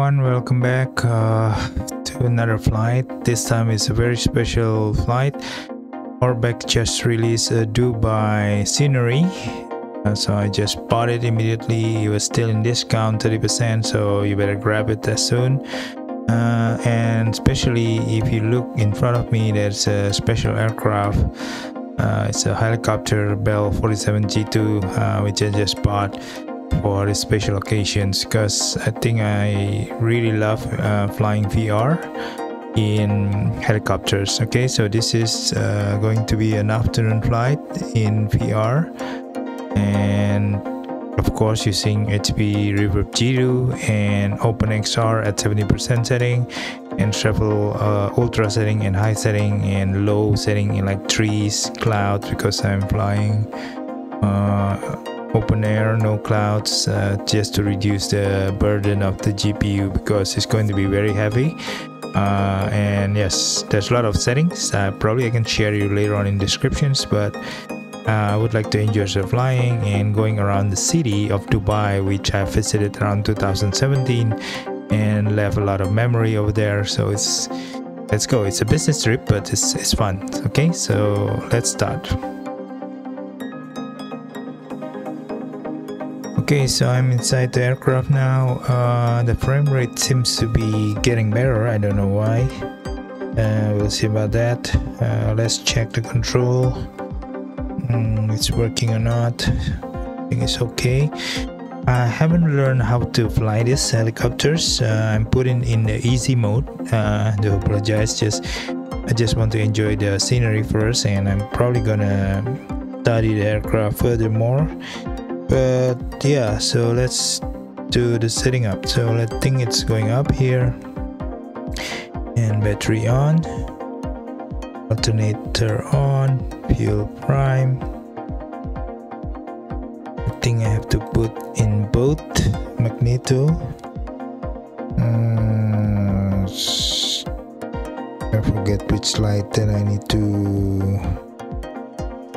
everyone, welcome back to another flight. This time is a very special flight. Orbx just released a Dubai scenery, so I just bought it immediately. It was still in discount 30%, so you better grab it as soon. And especially if you look in front of me, there's a special aircraft. It's a helicopter Bell 47G2 which I just bought for the special occasions, because I think I really love flying VR in helicopters. Okay, so this is going to be an afternoon flight in VR, and of course using HP Reverb G2 and OpenXR at 70% setting, and travel ultra setting and high setting and low setting in like trees, clouds, because I'm flying open air, no clouds, just to reduce the burden of the GPU, because it's going to be very heavy. And yes, there's a lot of settings. Probably I can share you later on in descriptions, but I would like to enjoy the flying and going around the city of Dubai, which I visited around 2017 and left a lot of memory over there. So let's go. It's a business trip, but it's fun. Okay, so let's start. Okay, so I'm inside the aircraft now. The frame rate seems to be getting better. I don't know why. We'll see about that. Let's check the control. It's working or not. I think it's okay. I haven't learned how to fly these helicopters. I'm putting in the easy mode. Do apologize. I just want to enjoy the scenery first, and I'm probably gonna study the aircraft furthermore. But yeah, so let's do the setting up. So I think it's going up here, and battery on, alternator on, fuel prime. I think I have to put in both magneto. I forget which light that I need to.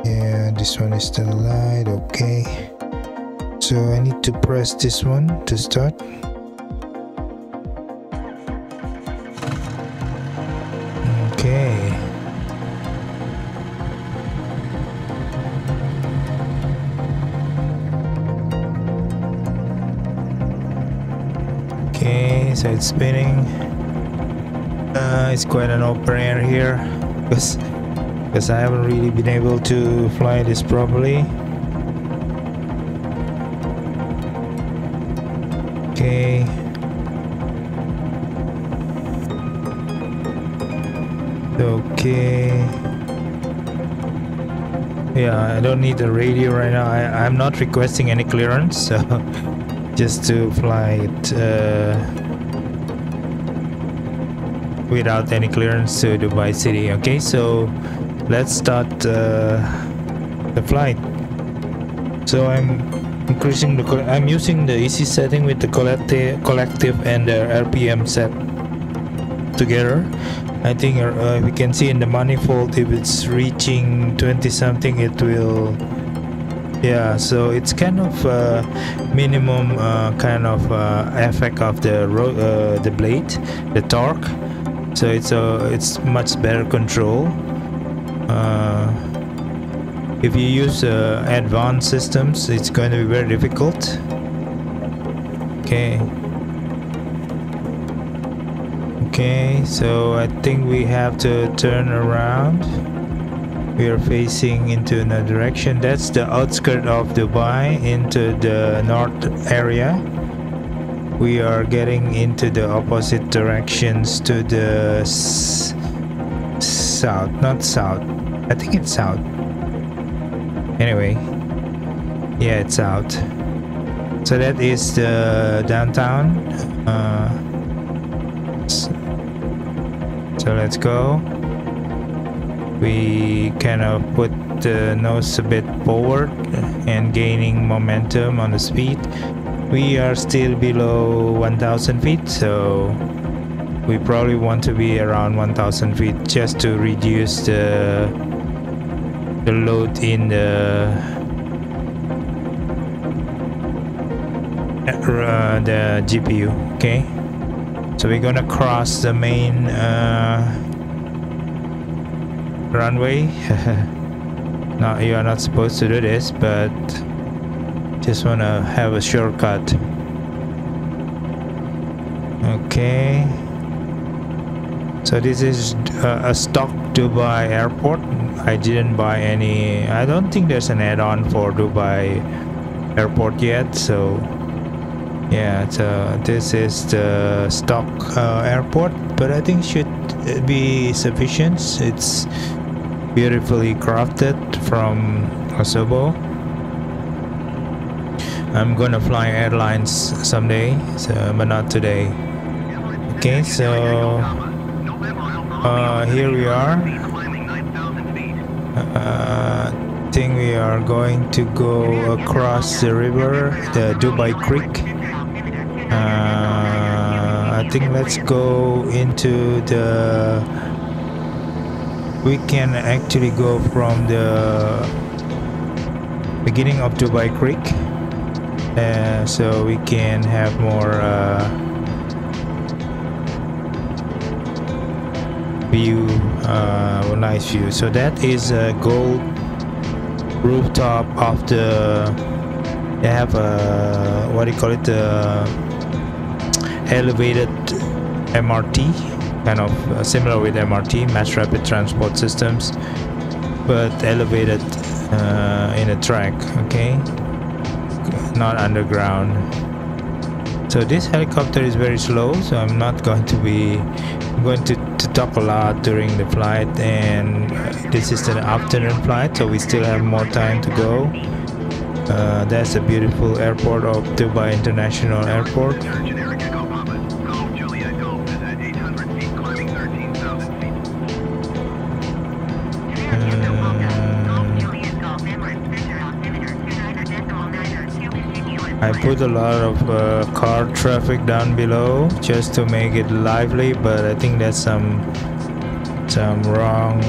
Yeah, this one is the light. Okay. So I need to press this one to start. Okay. Okay, so it's spinning. It's quite an open air here, because I haven't really been able to fly this properly. Okay. Okay. Yeah, I don't need the radio right now. I'm not requesting any clearance, so just to fly it without any clearance to Dubai City. Okay, so let's start the flight. So I'm using the easy setting with the collective and the RPM set together. I think we can see in the manifold, if it's reaching 20 something, it will, yeah, so it's kind of minimum kind of effect of the blade, the torque, so it's much better control. If you use advanced systems, it's going to be very difficult. Okay. Okay, so I think we have to turn around. We are facing into another direction. That's the outskirts of Dubai, into the north area. We are getting into the opposite directions to the south, not south. I think it's south. Anyway, yeah, it's out. So that is the downtown. So let's go. We kind of put the nose a bit forward and gaining momentum on the speed. We are still below 1,000 feet, so we probably want to be around 1,000 feet just to reduce the load in the GPU. Okay, So we're gonna cross the main runway. No, you are not supposed to do this, but just wanna have a shortcut. Okay. So this is a stock Dubai airport. I didn't buy any. I don't think there's an add-on for Dubai airport yet. So yeah, so this is the stock airport, but I think should be sufficient. It's beautifully crafted from Osobo. I'm gonna fly airlines someday, so, but not today. Okay, so here we are. I think we are going to go across the river, the Dubai Creek. I think let's go into the. We can actually go from the beginning of Dubai Creek, so we can have more view, nice view. So that is a gold rooftop of the. They have a what do you call it? The elevated MRT, kind of similar with MRT, Mass Rapid Transport Systems, but elevated in a track. Okay, not underground. So this helicopter is very slow, so I'm not going to be. I'm going to talk a lot during the flight, and this is an afternoon flight, so we still have more time to go. That's a beautiful airport of Dubai International Airport. I put a lot of car traffic down below just to make it lively, but I think that's some wrong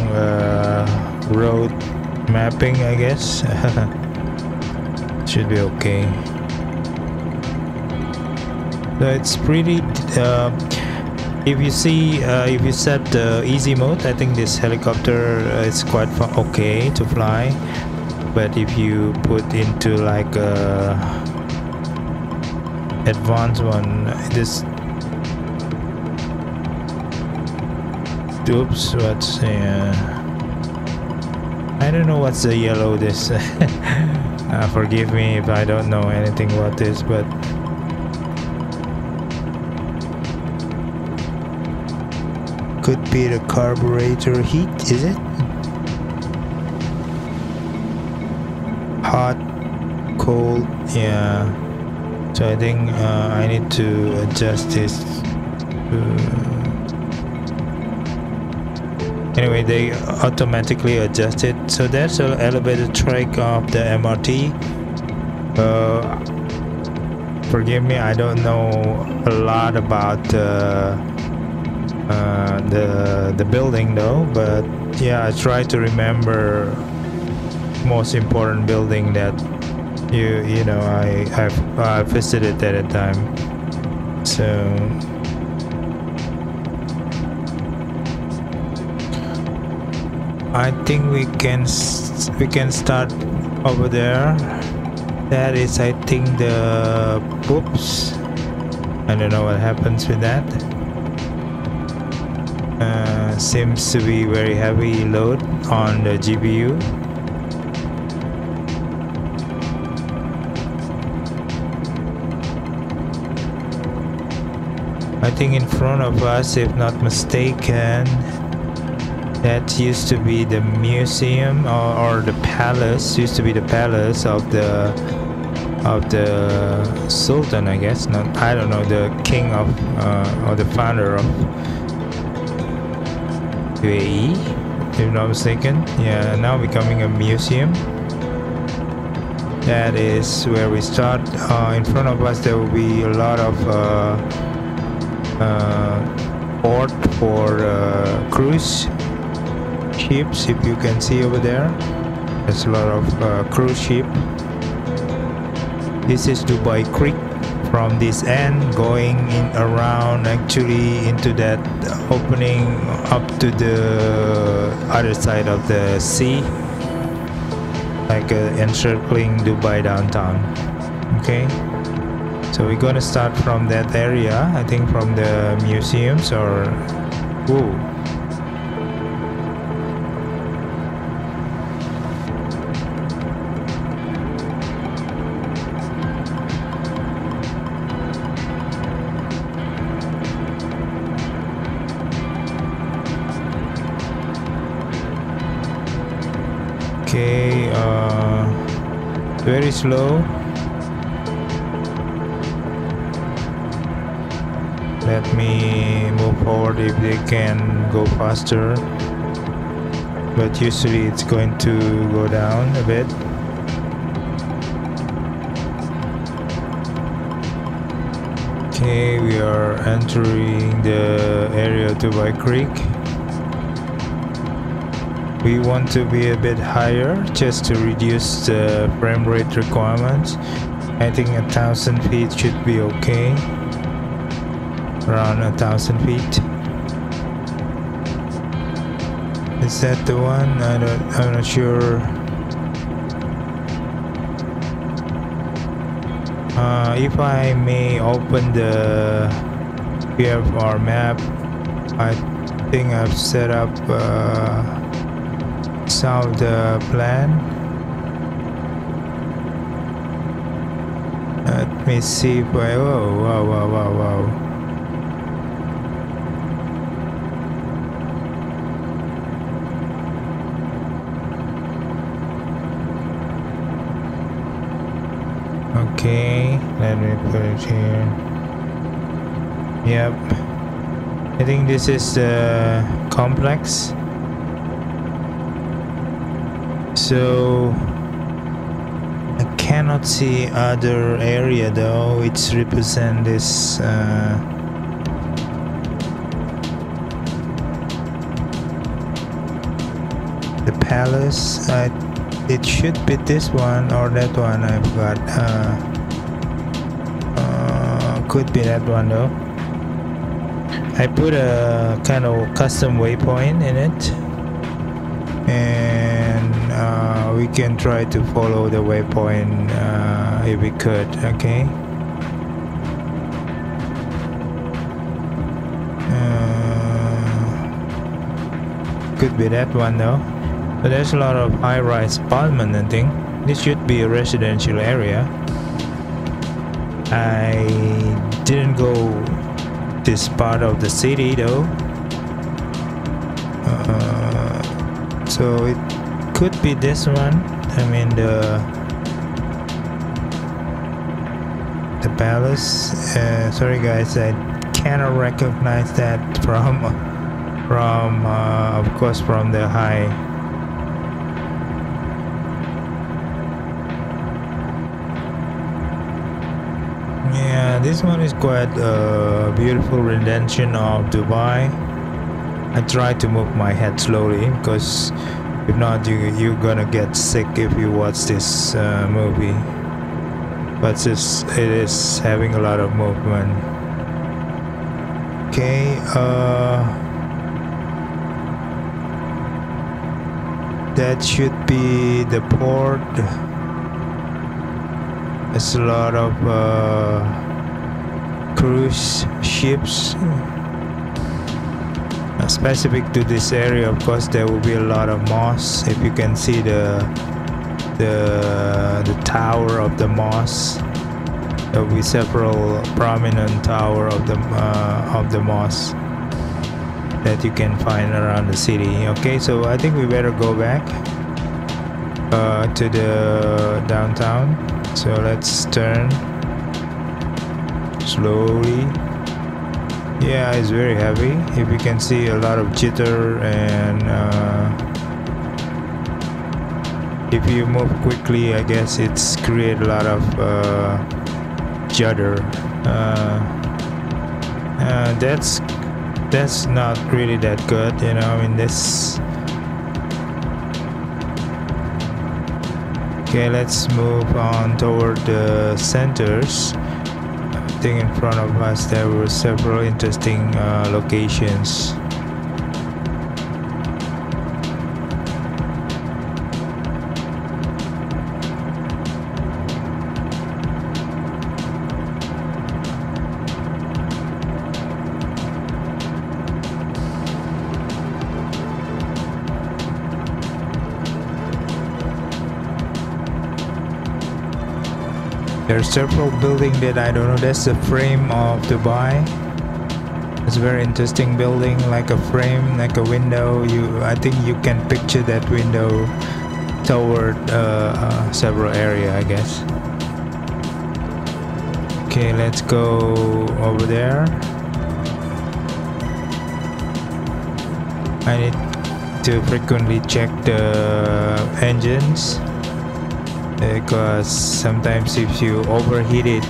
road mapping, I guess. Should be okay. So it's pretty. If you see, if you set the easy mode, I think this helicopter is quite okay to fly. But if you put into like advanced one, this. Oops, what's I don't know what's the yellow this. Forgive me if I don't know anything about this, but could be the carburetor heat, is it? Hot, cold, yeah. So I think I need to adjust this. Anyway, they automatically adjust it. So that's an elevated track of the MRT. Forgive me, I don't know a lot about the building though, but yeah, I try to remember most important building that you know I visited at a time. So I think we can start over there. That is, I think, the oops. I don't know what happens with that. Seems to be very heavy load on the GPU. I think in front of us, if not mistaken, that used to be the museum or the palace. Used to be the palace of the Sultan, I guess. Not, I don't know, the king of or the founder of UAE, if I'm not mistaken. Yeah, now becoming a museum. That is where we start. In front of us, there will be a lot of port for cruise ships. If you can see over there, there's a lot of cruise ship. This is Dubai Creek from this end going in around actually into that opening up to the other side of the sea, like encircling Dubai downtown. Okay, so we're gonna start from that area, I think from the museums or whoa. Okay, very slow. Let me move forward if they can go faster, but usually it's going to go down a bit. Okay, we are entering the area of Dubai Creek. We want to be a bit higher just to reduce the frame rate requirements. I think 1,000 feet should be okay. Around 1,000 feet. Is that the one? I'm not sure. If I may open the PFR map, I think I've set up some of the plan. Let me see if I, wow. Okay, let me put it here. Yep, I think this is the complex. So I cannot see other area though. It's represent this the palace. It should be this one or that one. I forgot. Could be that one though. I put a kind of custom waypoint in it, and we can try to follow the waypoint if we could. Okay. Could be that one though. But there's a lot of high-rise apartment, I think. This should be a residential area. I didn't go this part of the city though. So it could be this one. I mean the palace. Sorry guys, I cannot recognize that from of course from the high. Yeah, this one is quite a beautiful rendition of Dubai. I try to move my head slowly because if not you're gonna get sick if you watch this movie. But it is having a lot of movement. Okay, that should be the port. There's a lot of cruise ships. Specific to this area, of course, there will be a lot of mosques. If you can see the tower of the mosque, there will be several prominent tower of the mosque that you can find around the city. Okay, so I think we better go back to the downtown. So let's turn slowly. Yeah, it's very heavy. If you can see a lot of jitter, and if you move quickly, I guess it's create a lot of judder. That's not really that good, you know. I mean, this. Okay, let's move on toward the centers. think in front of us there were several interesting locations. There's several buildings that I don't know. That's the frame of Dubai. It's a very interesting building, like a frame, like a window. I think you can picture that window toward several area, I guess. Okay, let's go over there. I need to frequently check the engines, because sometimes if you overheat it,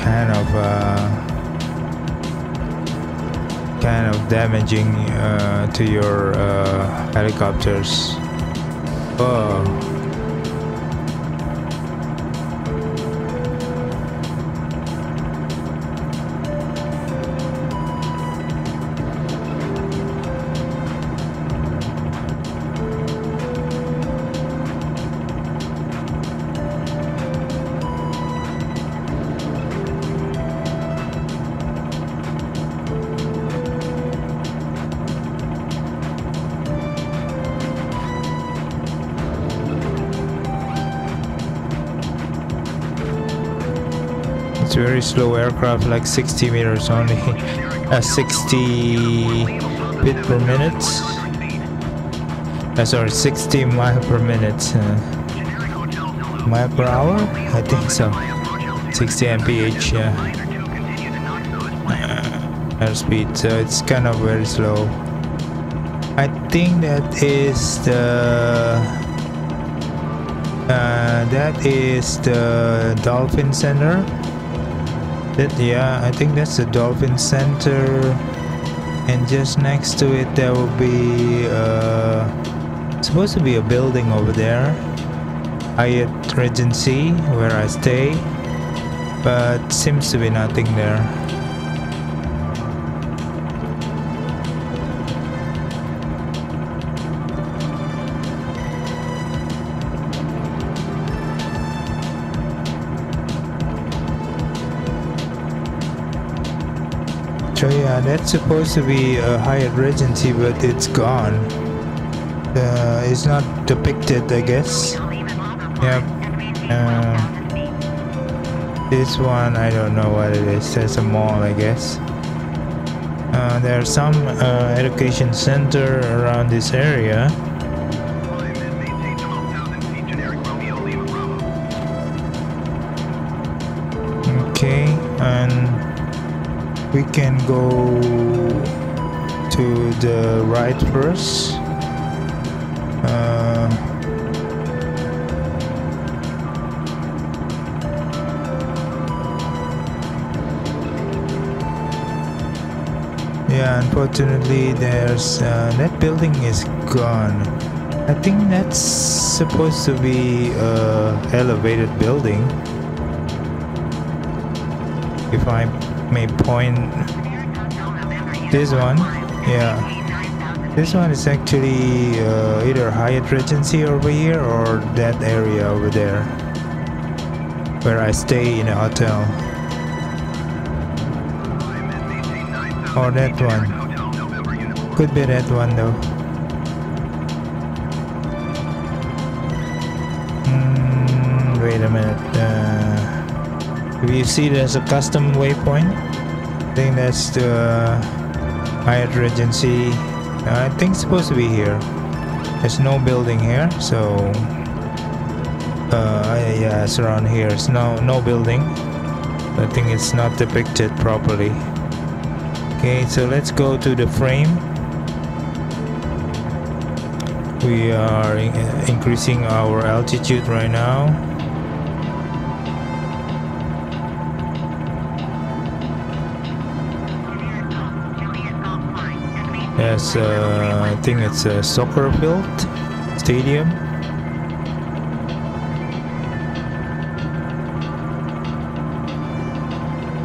kind of damaging to your helicopters. Oh. It's very slow aircraft, like 60 meters only, 60 feet per minute. Sorry, 60 mile per minute. Mile per hour? I think so. 60 mph, yeah. Airspeed, so it's kind of very slow. I think that is the Dolphin Center. Yeah, I think that's the Dolphin Center, and just next to it there will be supposed to be a building over there, Hyatt Regency, where I stay, but seems to be nothing there. So yeah, that's supposed to be a Hyatt Regency, but it's gone. It's not depicted, I guess. Yep. This one, I don't know what it is. There's a mall, I guess. There's some education center around this area. Okay, and we can go to the right first. Yeah, unfortunately there's that building is gone. I think that's supposed to be a elevated building, if I may point. This one, yeah, this one is actually either Hyatt Regency over here or that area over there where I stay in a hotel, or that one. Could be that one though. Wait a minute. If you see there's a custom waypoint, I think that's the Hyatt Regency. I think it's supposed to be here. There's no building here, so yeah, it's around here. It's no building. I think it's not depicted properly. Okay, so let's go to the frame. We are increasing our altitude right now. Yes, I think it's a soccer field, stadium.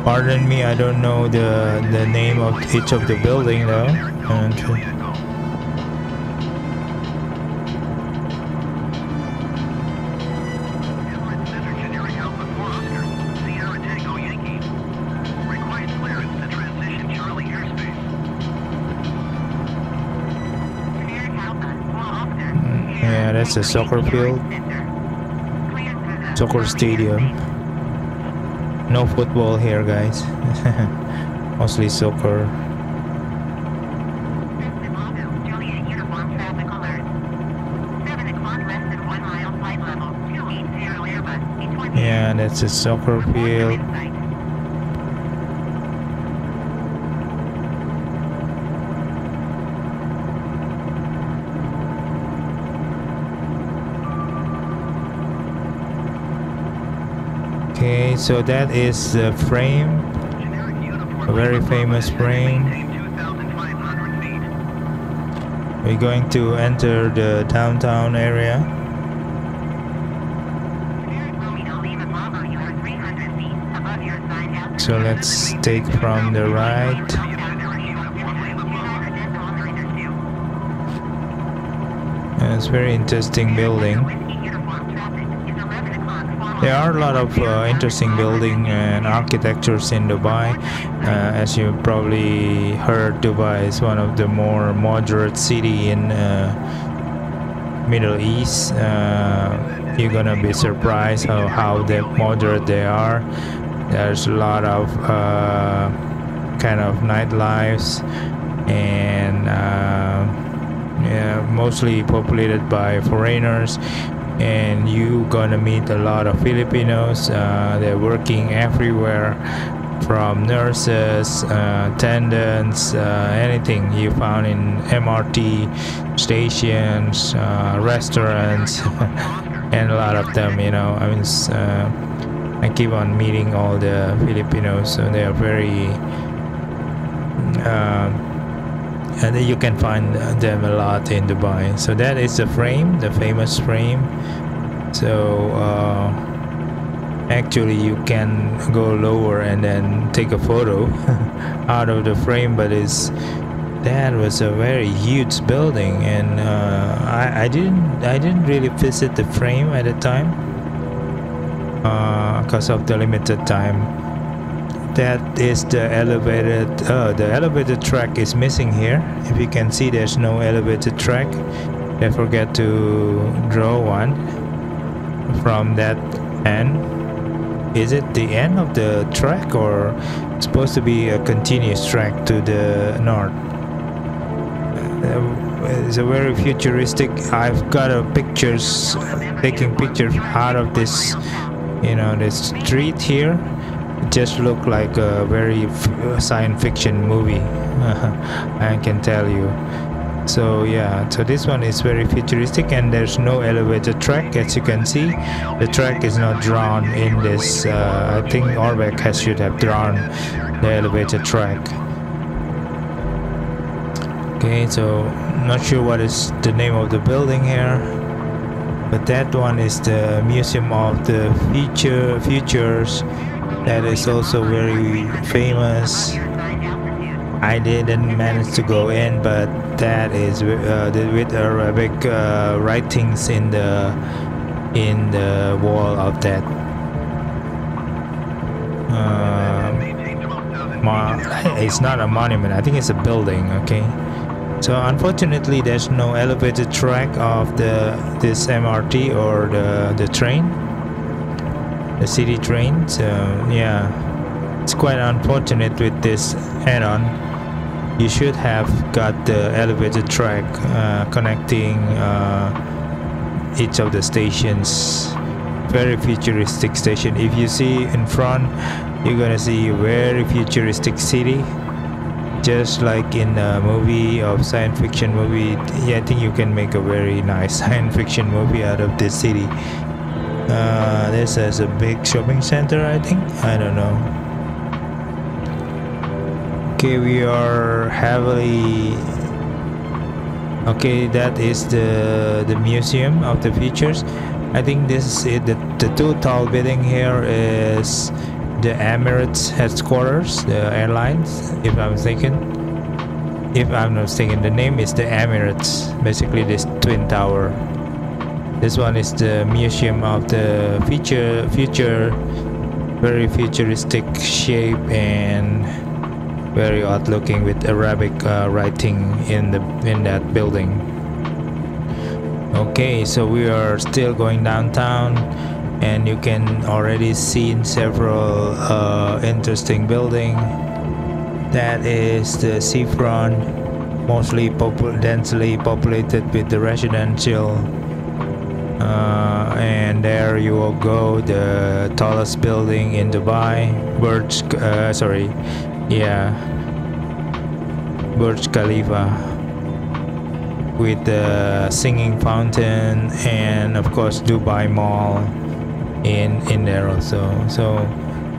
Pardon me, I don't know the name of each of the building though. And yeah, that's a soccer field, soccer stadium. No football here, guys. Mostly soccer. Yeah, that's a soccer field. Okay, so that is the frame, a very famous frame. We're going to enter the downtown area. So let's take from the right. It's a very interesting building. There are a lot of interesting building and architectures in Dubai. As you probably heard, Dubai is one of the more moderate city in Middle East. You're gonna be surprised how moderate they are. There's a lot of kind of nightlives and yeah, mostly populated by foreigners. And you gonna meet a lot of Filipinos. They're working everywhere, from nurses, attendants, anything you found in MRT stations, restaurants, and a lot of them, you know. I mean, I keep on meeting all the Filipinos, so they are very and you can find them a lot in Dubai. So that is the frame, the famous frame. So actually you can go lower and then take a photo out of the frame, but that was a very huge building, and I didn't really visit the frame at the time because of the limited time. That is the elevated track is missing here. If you can see, there's no elevated track. I forget to draw one from that end. Is it the end of the track, or it's supposed to be a continuous track to the north? It's a very futuristic. I've got taking pictures out of this, you know, this street here. It just looked like a very science fiction movie. I can tell you. So yeah, so this one is very futuristic, and there's no elevated track. As you can see, the track is not drawn in this. I think Orbeck should have drawn the elevated track. Okay, so not sure what is the name of the building here, but that one is the Museum of the Futures. That is also very famous. I didn't manage to go in, but that is with Arabic writings in the wall of that. It's not a monument. I think it's a building. Okay. So unfortunately, there's no elevated track of this MRT or the train. The city train. So yeah, it's quite unfortunate with this add-on. You should have got the elevated track connecting each of the stations. Very futuristic station. If you see in front, you're gonna see a very futuristic city, just like in a movie of science fiction movie. Yeah, I think you can make a very nice science fiction movie out of this city. This is a big shopping center, I think. I don't know. Okay, we are heavily. Okay, that is the Museum of the Futures. I think this is it. The two tall building here is the Emirates headquarters, the airlines, if I'm mistaken. If I'm not mistaken, the name is the Emirates. Basically, this twin tower. This one is the museum of the future, very futuristic shape and very odd looking with Arabic writing in that building. Okay, so we are still going downtown, and you can already see several interesting buildings. That is the seafront, mostly densely populated with the residential. And there you will go, the tallest building in Dubai, Burj Khalifa, with the singing fountain, and of course Dubai Mall in there also. So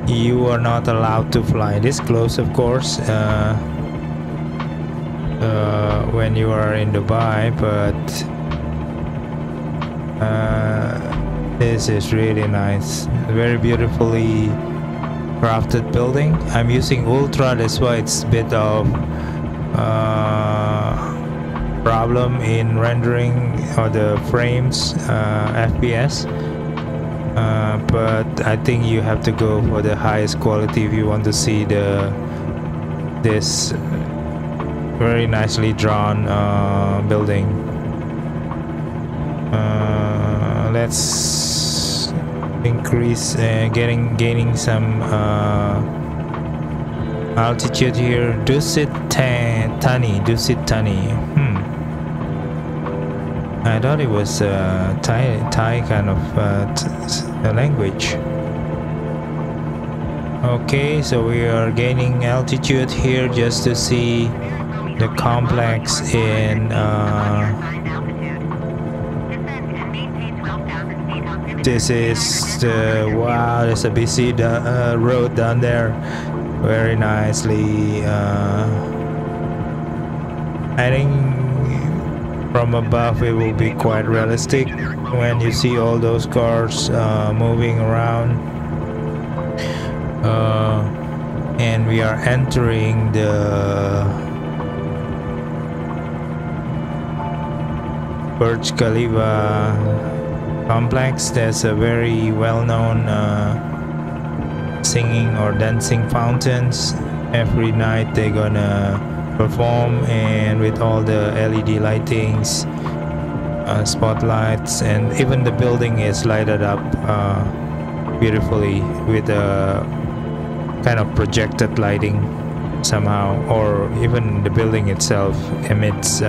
you are not allowed to fly this close, of course, when you are in Dubai, but this is really nice, very beautifully crafted building. I'm using Ultra, that's why it's a bit of problem in rendering or the frames FPS, but I think you have to go for the highest quality if you want to see this very nicely drawn building. Let's increase gaining some altitude here. Dusit Thani. I thought it was Thai kind of language. Okay, so we are gaining altitude here just to see the complex in this is the wow, there's a busy road down there, very nicely. I think from above it will be quite realistic when you see all those cars moving around. And we are entering the Burj Khalifa complex. There's a very well-known singing or dancing fountains. Every night they're gonna perform, and with all the LED lightings, spotlights, and even the building is lighted up beautifully with a kind of projected lighting somehow, or even the building itself emits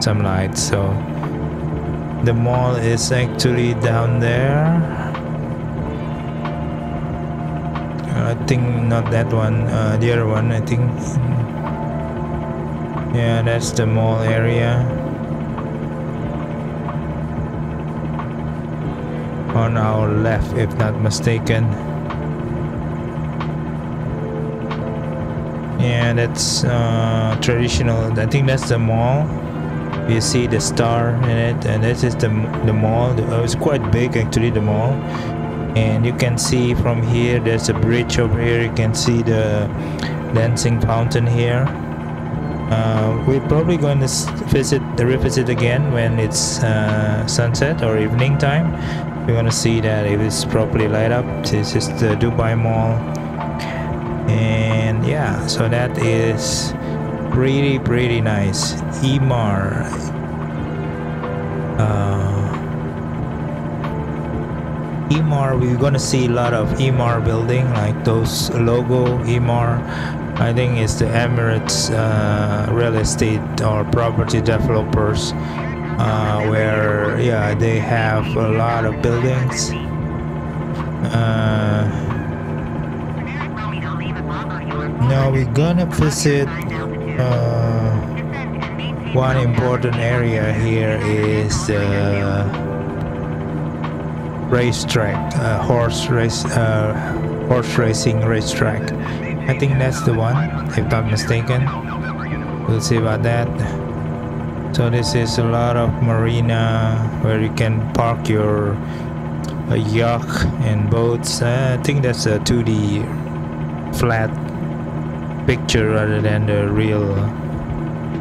some light. So the mall is actually down there. I think not that one, the other one, I think. Yeah, that's the mall area. On our left, if not mistaken. Yeah, that's traditional. I think that's the mall. You see the star in it, and this is the mall. It's quite big actually, the mall. And you can see from here, there's a bridge over here. You can see the dancing fountain here. We're probably going to revisit again when it's sunset or evening time. We're going to see that if it's properly light up. This is the Dubai Mall, and yeah, so that is pretty nice. Emaar. Emaar, we're gonna see a lot of Emaar building, like those logo Emaar. I think it's the Emirates real estate or property developers, where yeah, they have a lot of buildings. Now we're gonna visit one important area here is the racetrack, horse racing racetrack. I think that's the one, if not mistaken. We'll see about that. So this is a lot of marina where you can park your a yacht and boats. I think that's a 2D flat picture rather than the real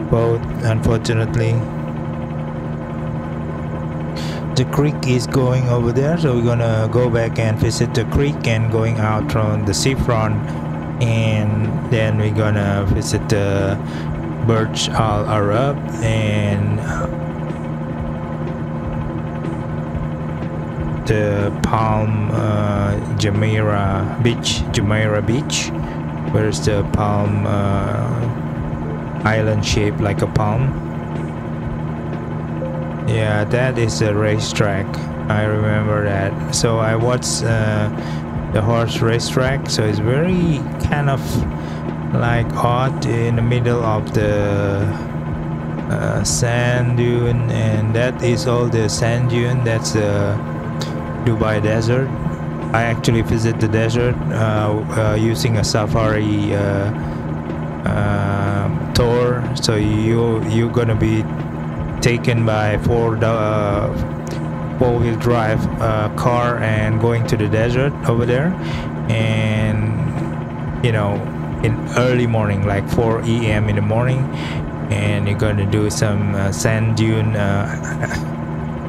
boat, unfortunately. The creek is going over there, so we're gonna go back and visit the creek and going out from the seafront, and then we're gonna visit the Burj Al Arab and the Palm Jumeirah Beach, where's the palm island shaped like a palm. Yeah, that is a racetrack. I remember that. So I watched the horse racetrack. So it's very kind of like odd in the middle of the sand dune, and that is all the sand dune. That's the Dubai desert. I actually visit the desert using a safari tour. So you're gonna be taken by four-wheel drive car and going to the desert over there, and you know, in early morning, like 4 a.m. in the morning, and you're going to do some sand dune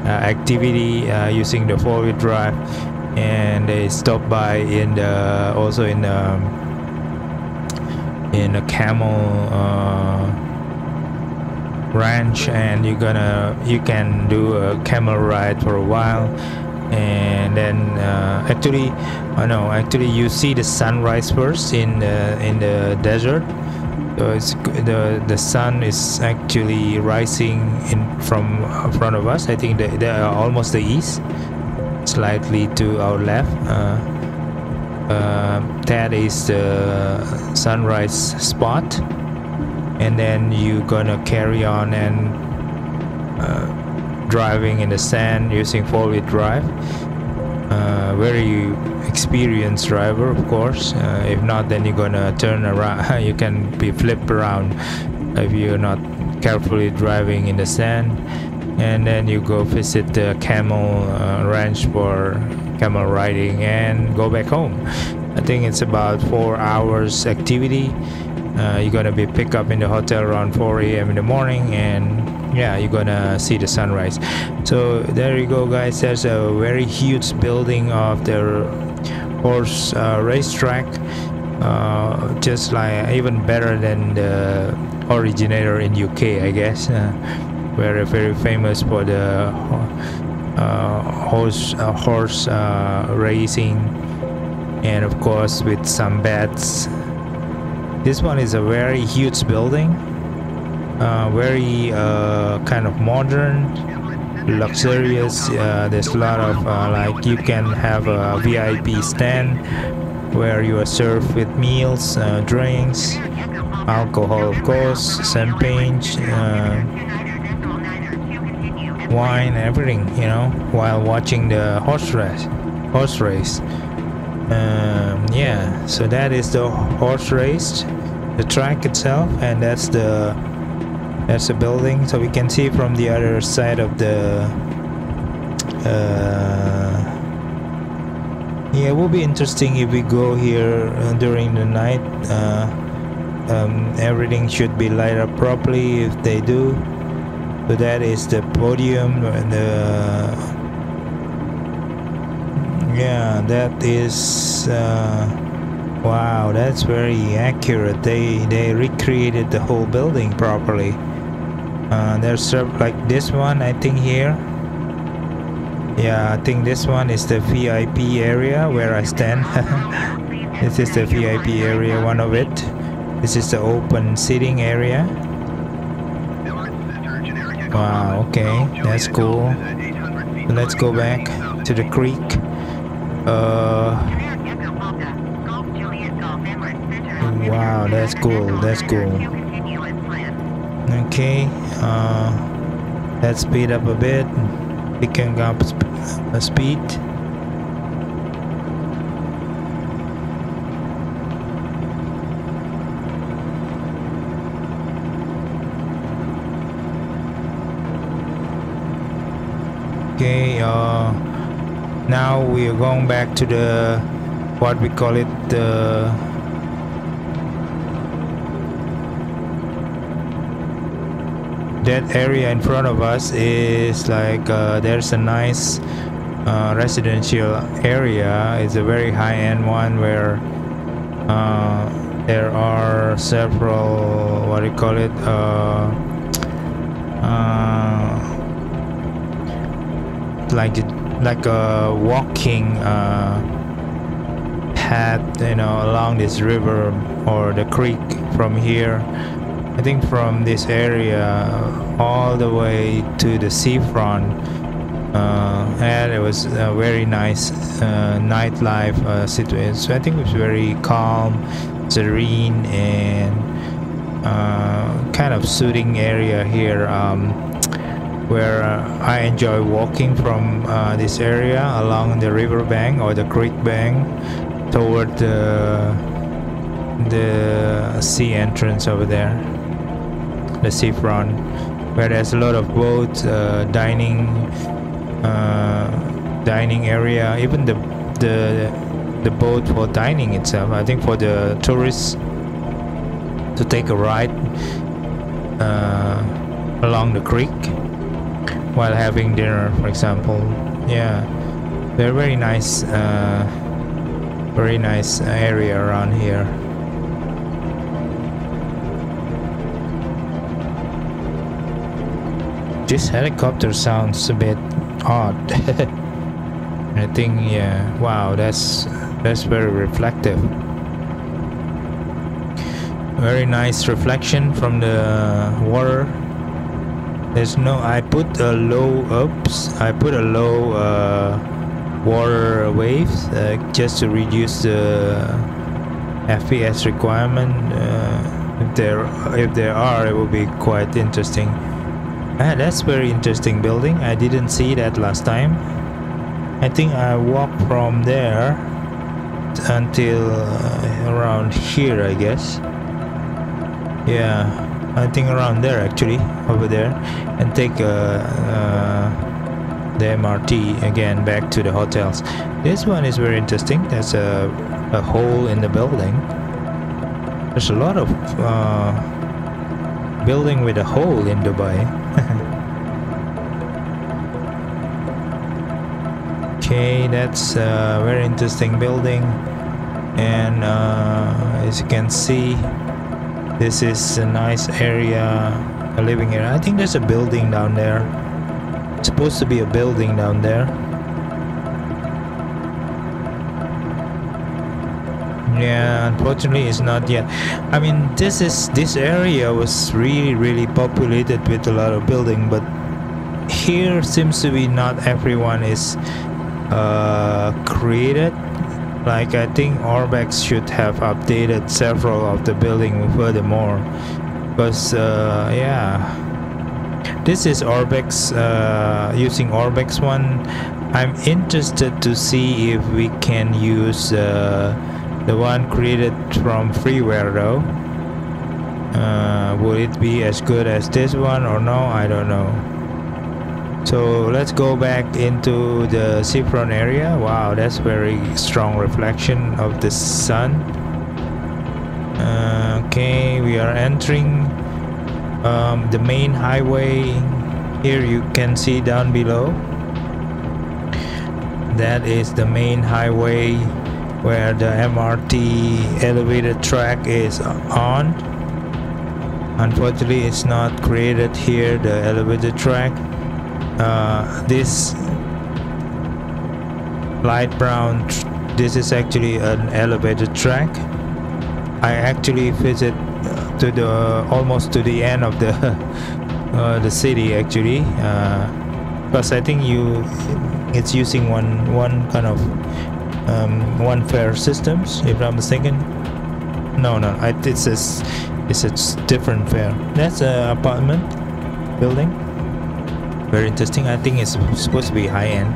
activity using the four-wheel drive. And they stop by in the also in a camel ranch, and you can do a camel ride for a while, and then actually you see the sunrise first in the desert. So it's the sun is actually rising in from front of us. I think they are almost the east, slightly to our left. That is the sunrise spot, and then you're gonna carry on and driving in the sand using four-wheel drive. Very experienced driver, of course. If not, then you're gonna turn around. You can be flipped around if you're not carefully driving in the sand. And then you go visit the camel ranch for camel riding and go back home. I think it's about 4 hours activity. You're gonna be picked up in the hotel around 4 a.m. in the morning, and yeah, you're gonna see the sunrise. So there you go, guys. There's a very huge building of the horse racetrack, just like even better than the originator in UK, I guess. We're very famous for the horse racing, and of course with some bets. This one is a very huge building, very kind of modern, luxurious. There's a lot of like you can have a VIP stand where you are served with meals, drinks, alcohol, of course, champagne, wine, everything, you know, while watching the horse race. Yeah, so that is the horse race, the track itself, and that's the building. So we can see from the other side of the yeah, it will be interesting if we go here during the night. Everything should be light up properly if they do. So that is the podium, and yeah, that is wow, that's very accurate. They recreated the whole building properly. There's served like this one, I think here. Yeah, I think this one is the VIP area where I stand. This is the VIP area, one of it. This is the open seating area. Wow, okay, that's cool. Let's go back to the creek. Wow, that's cool, that's cool. Okay, let's speed up a bit, picking up speed. Okay, Now we are going back to the what we call it, the that area in front of us is like there's a nice residential area. It's a very high-end one where there are several, what do you call it, like a walking path, you know, along this river or the creek from here. I think from this area all the way to the seafront, and it was a very nice nightlife situation. So I think it was very calm, serene, and kind of soothing area here, where I enjoy walking from this area along the river bank or the creek bank toward the sea entrance over there, the seafront, where there's a lot of boats, dining area, even the boat for dining itself. I think for the tourists to take a ride along the creek while having dinner, for example. Yeah, they're very nice area around here. This helicopter sounds a bit odd. I think, yeah, wow, that's very reflective. Very nice reflection from the water. There's no, I put a low water waves just to reduce the FPS requirement. If there are, it will be quite interesting. That's very interesting building. I didn't see that last time. I think I walked from there until around here, I guess. Yeah, I think around there actually, over there, and take the MRT again back to the hotels. This one is very interesting. There's a hole in the building. There's a lot of building with a hole in Dubai. Okay, that's a very interesting building, and as you can see, this is a nice area, a living area. I think there's a building down there. It's supposed to be a building down there. Yeah, unfortunately it's not yet. I mean, this area was really populated with a lot of building, but here seems to be not everyone is created. Like, I think Orbex should have updated several of the building furthermore, because yeah, this is Orbex, using Orbex one. I'm interested to see if we can use the one created from freeware though. Will it be as good as this one or no? I don't know. So let's go back into the seafront area. Wow, that's very strong reflection of the sun. Okay, we are entering the main highway. Here you can see down below, that is the main highway where the MRT elevated track is on. Unfortunately, it's not created here, the elevated track. This light brown, this is actually an elevated track. I actually visit to the almost to the end of the city actually, because I think it's using one kind of one fare systems, if I'm mistaken. No, it's a different fare. That's an apartment building. Very interesting. I think it's supposed to be high-end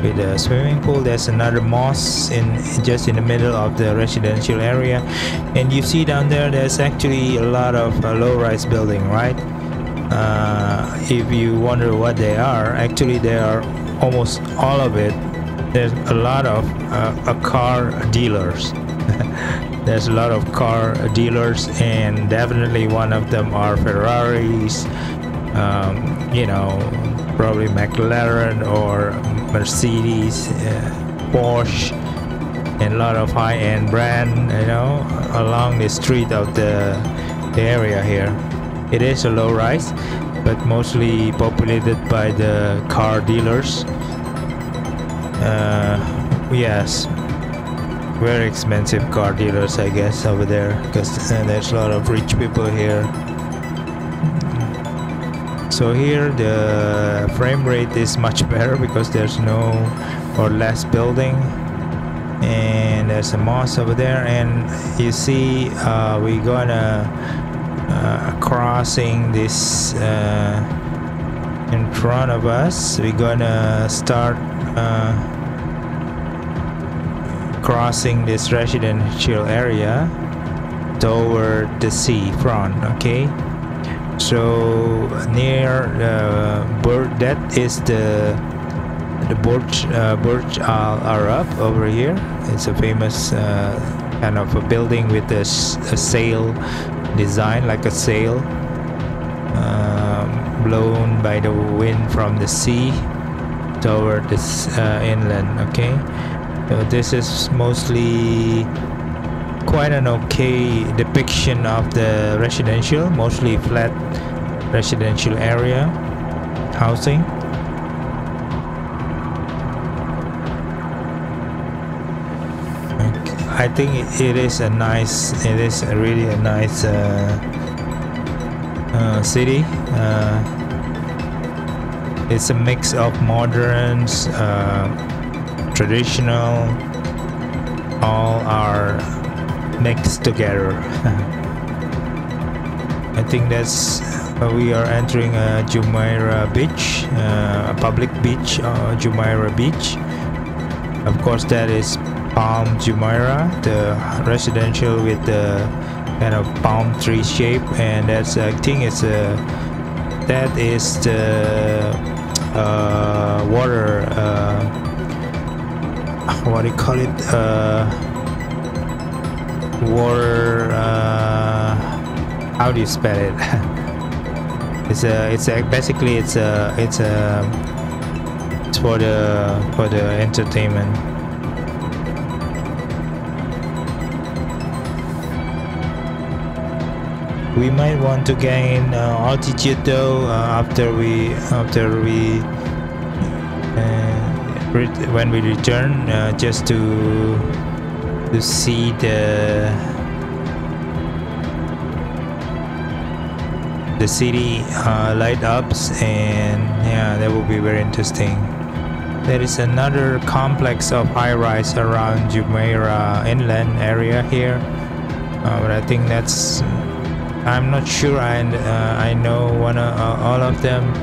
with a swimming pool. There's another mosque just in the middle of the residential area, and you see down there there's actually a lot of low-rise building, right? If you wonder what they are, actually they are almost all of it there's a lot of car dealers. There's a lot of car dealers, and definitely one of them are Ferraris, you know, probably McLaren or Mercedes, Porsche, and a lot of high-end brand, you know, along the street of the area here. It is a low rise, but mostly populated by the car dealers. Yes, very expensive car dealers, I guess, over there, because there's a lot of rich people here. So here the frame rate is much better because there's no or less building, and there's a mosque over there, and you see we're gonna crossing this in front of us. We're gonna start crossing this residential area toward the sea front. Okay, so near that is the Burj Al Arab over here. It's a famous kind of a building with a sail design, like a sail blown by the wind from the sea toward this inland. Okay, so this is mostly quite an okay depiction of the residential, mostly flat residential area housing. I think it is a nice, it is really a nice city. It's a mix of moderns, traditional, all are mixed together. I think that's we are entering Jumeirah Beach, a public beach, Jumeirah Beach. Of course, that is Palm Jumeirah, the residential with the kind of palm tree shape, and that's, I think it's that is the water, what do you call it, water, how do you spell it? it's basically it's for the entertainment. We might want to gain altitude though after we when we return, just to see the city light ups, and yeah, that will be very interesting. There is another complex of high-rise around Jumeirah inland area here, but I think that's, I'm not sure I know all of them,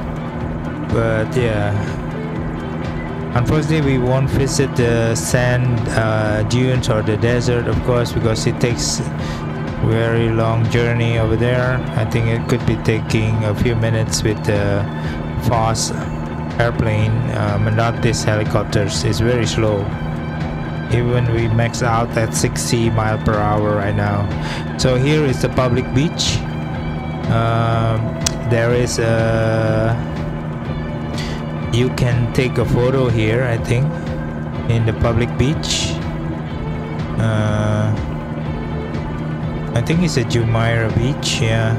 but yeah, unfortunately we won't visit the sand dunes or the desert, of course, because it takes very long journey over there. I think it could be taking a few minutes with the fast airplane, but not this helicopters. It's very slow. Even we max out at 60 miles per hour right now. So here is the public beach. There is a, you can take a photo here, I think, in the public beach. I think it's a Jumeirah Beach, yeah.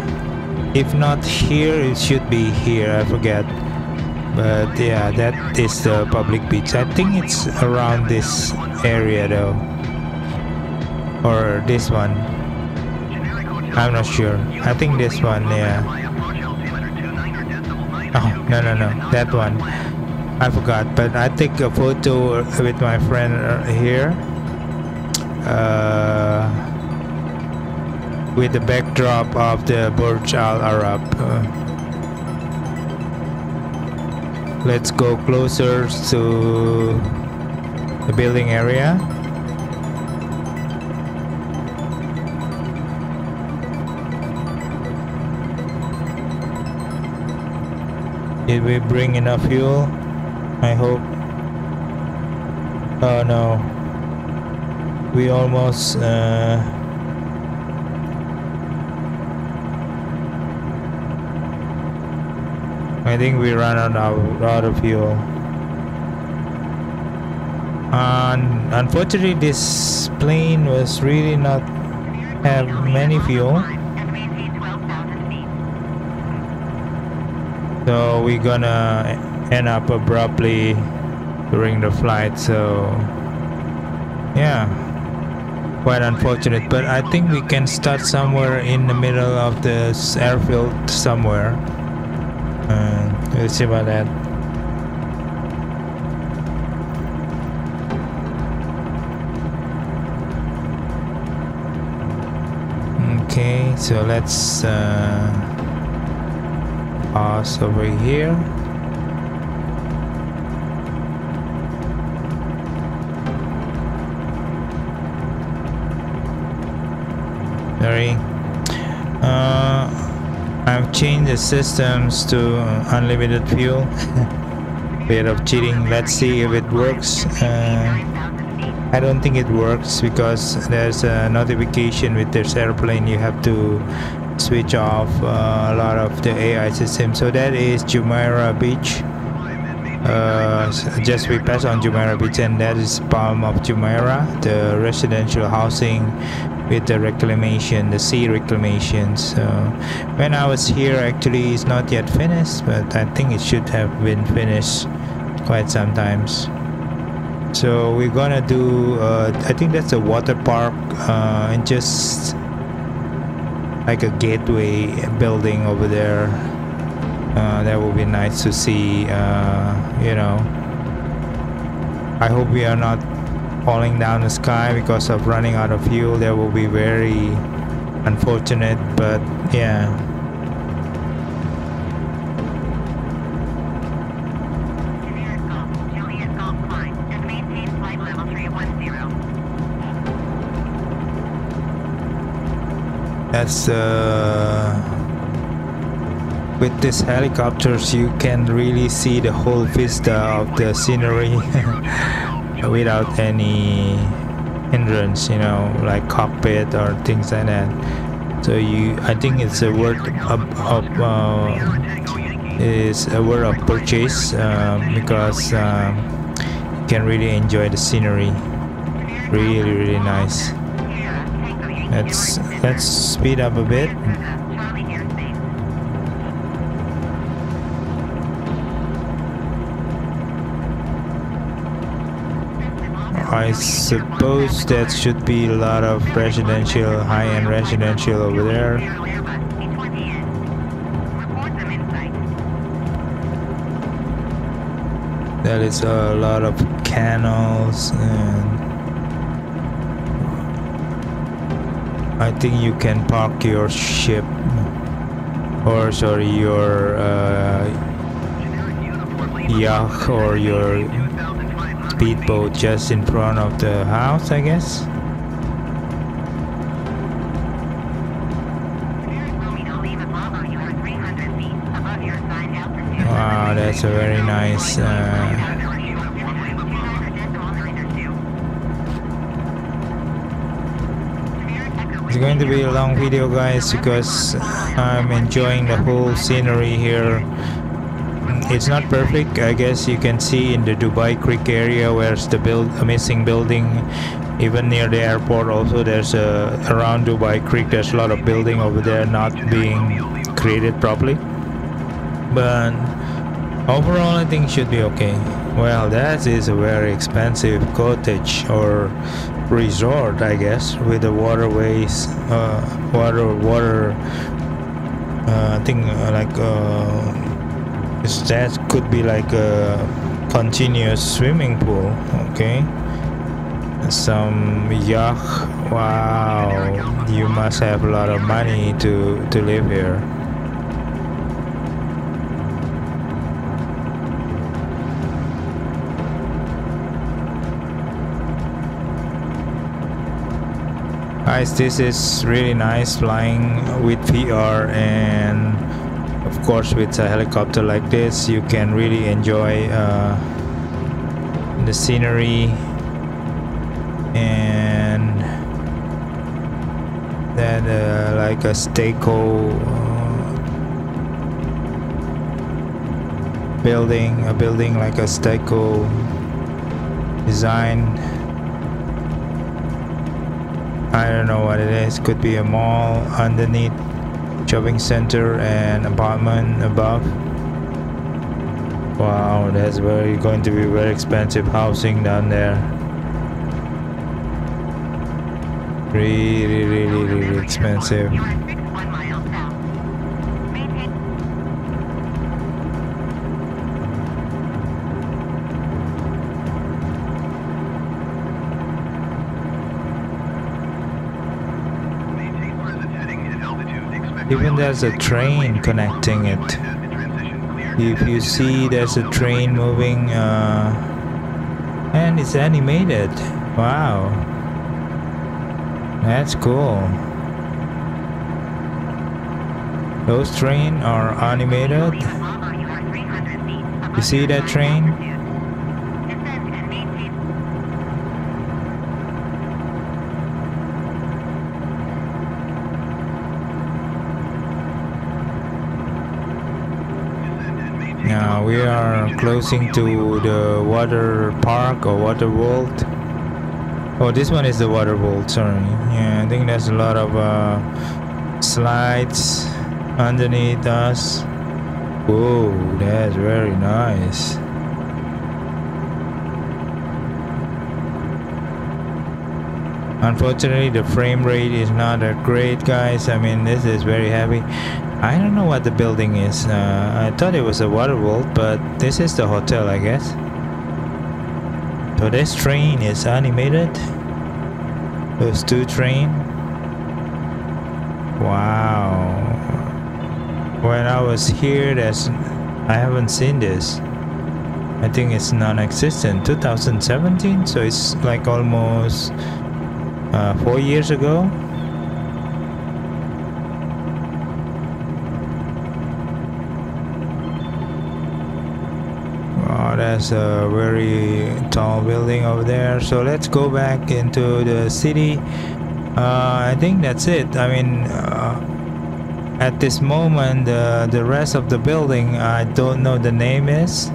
If not here, it should be here, I forget. But yeah, that is the public beach. I think it's around this area though, or this one, I'm not sure. I think this one, yeah. Oh, no, that one, I forgot. But I take a photo with my friend here, with the backdrop of the Burj Al Arab. Let's go closer to the building area. Did we bring enough fuel? I hope. Oh no, we almost I think we ran out of fuel. And unfortunately, this plane was really not have many fuel. So we're gonna end up abruptly during the flight. So yeah, quite unfortunate. But I think we can start somewhere in the middle of the airfield somewhere. We'll see about that. Okay, so let's pause over here. Sorry. I've changed the systems to unlimited fuel. Bit of cheating. Let's see if it works. I don't think it works because there's a notification with this airplane. You have to switch off a lot of the AI system. So that is Jumeirah Beach. Just we pass on Jumeirah Beach, and that is Palm of Jumeirah, the residential housing with the reclamation, the sea reclamation. So when I was here, actually it's not yet finished, but I think it should have been finished quite some times. So we're gonna do I think that's a water park, and just like a gateway building over there. That would be nice to see. You know, I hope we are not falling down the sky because of running out of fuel. That will be very unfortunate, but yeah. That's with these helicopters you can really see the whole vista of the scenery without any hindrance, you know, like cockpit or things like that. So I think it's a word of purchase, because you can really enjoy the scenery. Really nice. Let's speed up a bit. I suppose that should be a lot of residential, high-end residential over there. That is a lot of canals, and I think you can park your ship, or sorry, your yacht or your speedboat just in front of the house, I guess. Wow, that's a very nice it's going to be a long video, guys, because I'm enjoying the whole scenery here. It's not perfect, I guess. You can see in the Dubai Creek area where's the amazing building. Even near the airport also, there's around Dubai Creek there's a lot of building over there not being created properly, but overall I think it should be okay. Well, that is a very expensive cottage or resort, I guess, with the waterways, water I think like that could be like a continuous swimming pool. Okay, some yacht. Wow, you must have a lot of money to live here. Guys, this is really nice flying with VR, and of course with a helicopter like this you can really enjoy the scenery and then like a Steco building, a building like a Steco design. I don't know what it is. Could be a mall underneath, shopping center and apartment above. Wow, that's going to be very expensive housing down there. Really expensive. Even there's a train connecting it. If you see, there's a train moving and it's animated. Wow, that's cool. Those trains are animated. You see that train? Now we are closing to the water park or water world. Oh, this one is the water world, sorry. Yeah, I think there's a lot of slides underneath us. Whoa, that's very nice. Unfortunately, the frame rate is not that great, guys. I mean, this is very heavy. I don't know what the building is. I thought it was a water world, but this is the hotel, I guess. So this train is animated. Those two trains. Wow. When I was here, I haven't seen this. I think it's non-existent. 2017, so it's like almost 4 years ago. There's a very tall building over there, so let's go back into the city. I think that's it. I mean, at this moment, the rest of the building, I don't know the name is.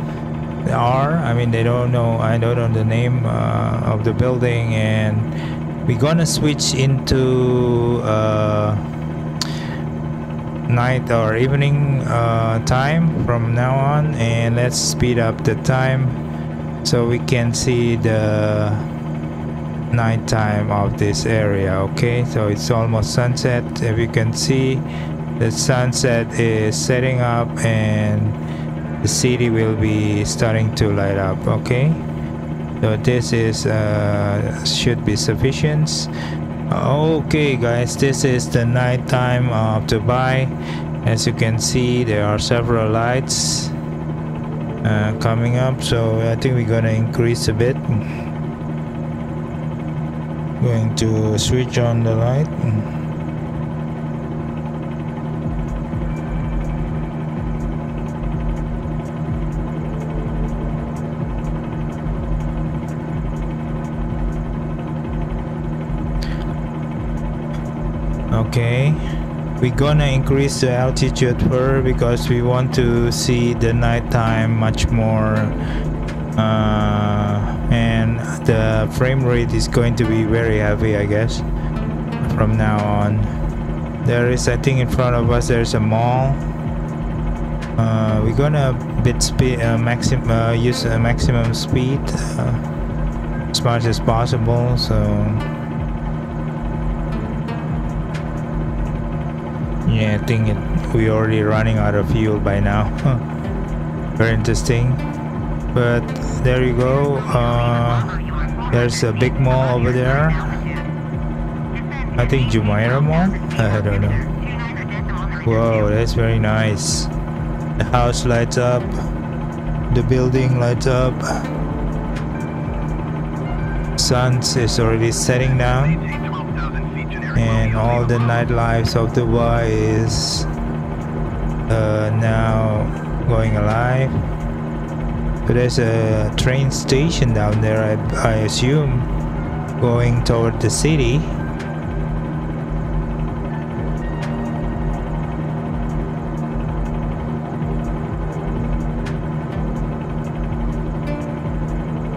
I mean, they don't know. I don't know the name of the building, and we're gonna switch into night or evening time from now on, and let's speed up the time so we can see the night time of this area. Okay, so it's almost sunset. If you can see, the sunset is setting up and the city will be starting to light up. Okay, so this is should be sufficient. Okay guys, this is the night time of Dubai. As you can see, there are several lights coming up, so I think we're gonna increase a bit. Going to switch on the light. Okay, we're gonna increase the altitude first because we want to see the nighttime much more, and the frame rate is going to be very heavy, I guess, from now on. There is, I think, in front of us there's a mall. We're gonna use a maximum speed as much as possible. So yeah, I think we're already running out of fuel by now. Very interesting. But there you go. There's a big mall over there. I think Jumeirah Mall. I don't know. Whoa, that's very nice. The house lights up. The building lights up. Sun is already setting down. And all the nightlife of Dubai is now going alive. So there's a train station down there, I assume. going toward the city.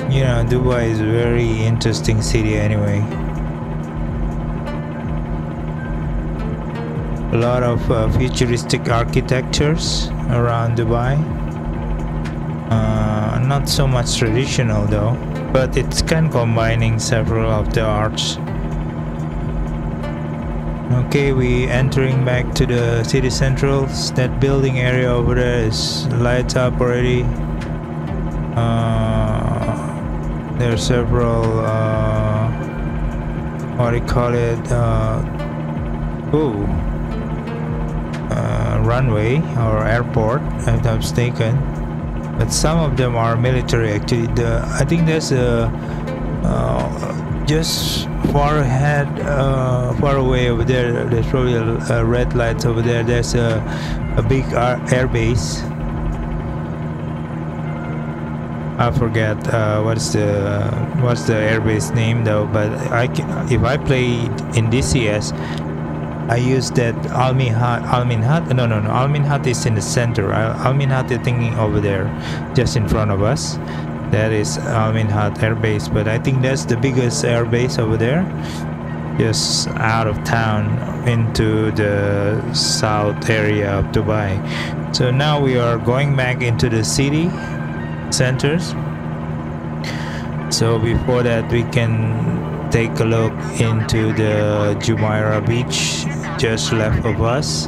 You know, Dubai is a very interesting city anyway. A lot of futuristic architectures around Dubai. Not so much traditional though, but it's kind of combining several of the arts. Okay, we entering back to the city central. That building area over there is lights up already. There are several what do you call it, runway or airport, if I'm not mistaken, but some of them are military actually. I think there's a just far ahead, far away over there, there's probably a red lights over there. There's a big air base. I forget what's the airbase name though, but if I played in DCS, I use that Al Minhad. No, Al Minhad is in the center. Al Minhad is thinking over there, just in front of us. That is Al Minhad airbase, but I think that's the biggest airbase over there, just out of town into the south area of Dubai. So now we are going back into the city centers. So before that, we can take a look into the Jumeirah beach just left of us,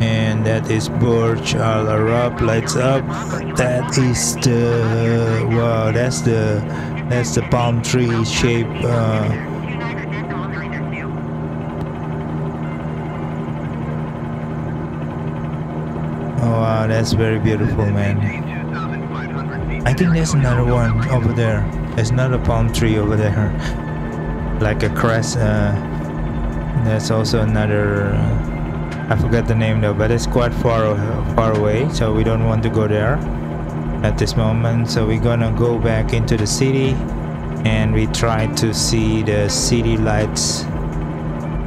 and that is Burj Al Arab lights up. That is the wow, that's the palm tree shape oh wow, that's very beautiful, man. I think there's another one over there. There's another palm tree over there, like a crest. There's also another. I forgot the name though, but it's quite far away, so we don't want to go there at this moment. So we're gonna go back into the city, and we try to see the city lights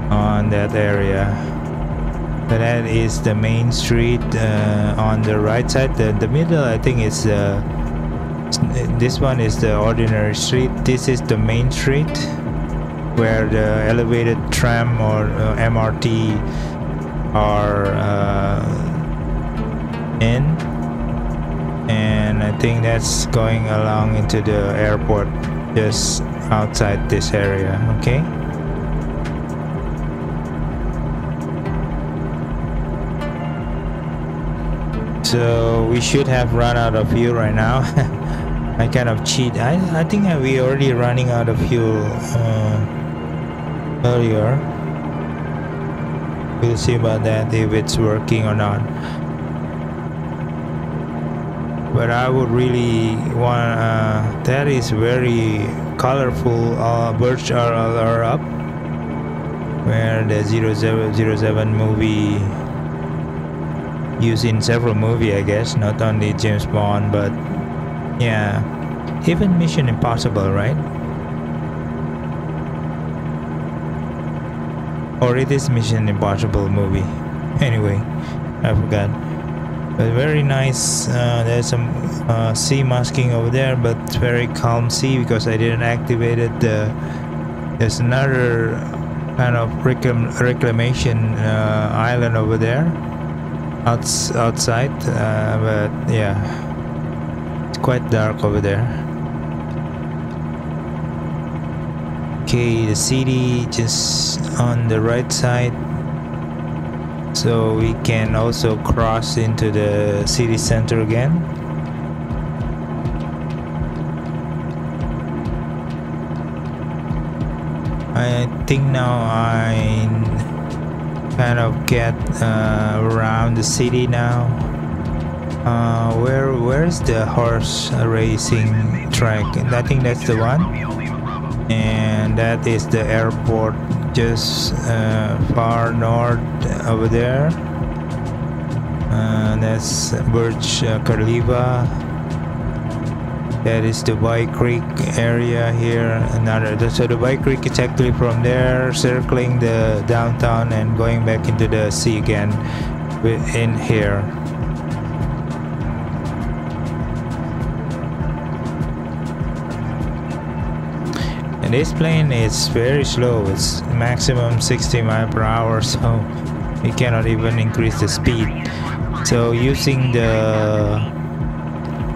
on that area. But that is the main street on the right side. The middle, I think, is this one is the ordinary street. This is the main street where the elevated tram or MRT are in, and I think that's going along into the airport just outside this area. Okay, so we should have run out of fuel right now. I kind of cheat. I think we already running out of fuel earlier. We'll see about that, if it's working or not. But I would really want that is very colorful Burj Al Arab, where the 007 movie used in several movies, I guess, not only James Bond, but yeah, even Mission Impossible, right? Or it is Mission Impossible movie. Anyway, I forgot. But very nice. There's some sea masking over there, but it's very calm sea because I didn't activate it. There's another kind of reclamation island over there outside, but yeah, it's quite dark over there. Okay, the city just on the right side, so we can also cross into the city center again. I think now I kind of get around the city now. Where's the horse racing track? I think that's the one, and that is the airport just far north over there. That's Burj Khalifa. That is Dubai Creek area here. So Dubai Creek is actually from there, circling the downtown and going back into the sea again in here. And this plane is very slow. It's maximum 60 miles per hour, so you cannot even increase the speed. So using the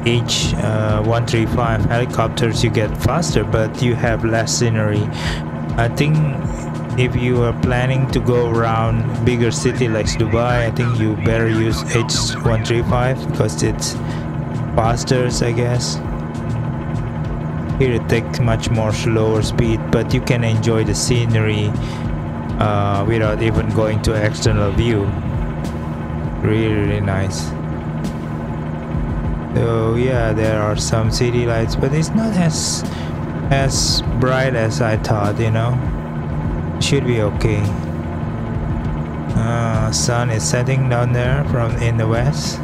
H135 helicopters, you get faster, but you have less scenery. I think if you are planning to go around bigger city like Dubai, I think you better use H135 because it's faster, I guess. Here it takes much more slower speed, but you can enjoy the scenery without even going to external view. Really nice. So yeah, there are some city lights, but it's not as bright as I thought, you know. Should be okay. Sun is setting down there from in the west.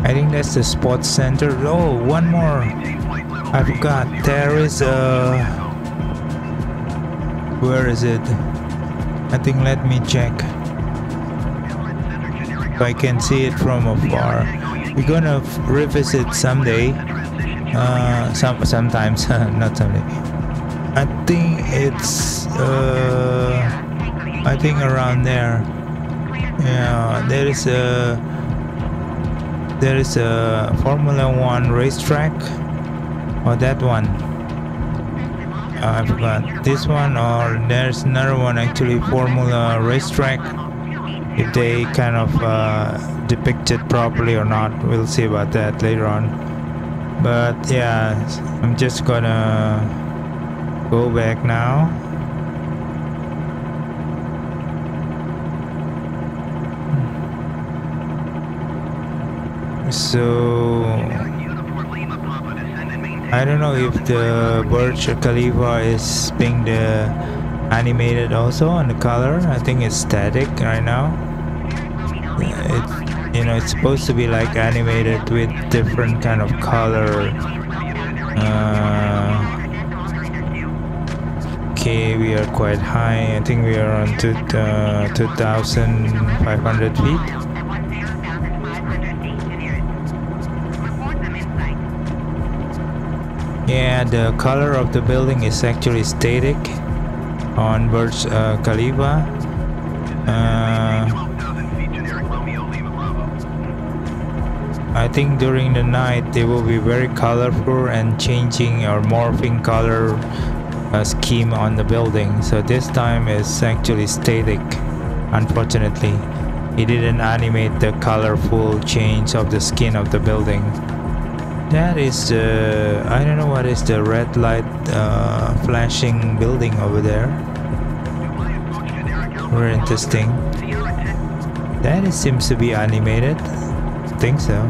I think that's the sports center. Oh, one more. I forgot. There is a... Where is it? I think let me check. If I can see it from afar. We're gonna revisit someday. Sometimes, not someday. I think it's... I think around there. Yeah, there is a Formula 1 racetrack, or that one. I forgot this one, or there's another one actually, Formula racetrack. If they kind of depict it properly or not, we'll see about that later on. But yeah, I'm just gonna go back now. So I don't know if the Burj Khalifa is being animated also on the color. I think it's static right now. It's supposed to be like animated with different kind of color. Okay, we are quite high. I think we are on 2,500 feet. Yeah, the color of the building is actually static on Burj Khalifa. I think during the night they will be very colorful and changing or morphing color scheme on the building. So this time is actually static. Unfortunately, it didn't animate the colorful change of the skin of the building. That is the, I don't know what is the red light flashing building over there. Very interesting. That seems to be animated. I think so.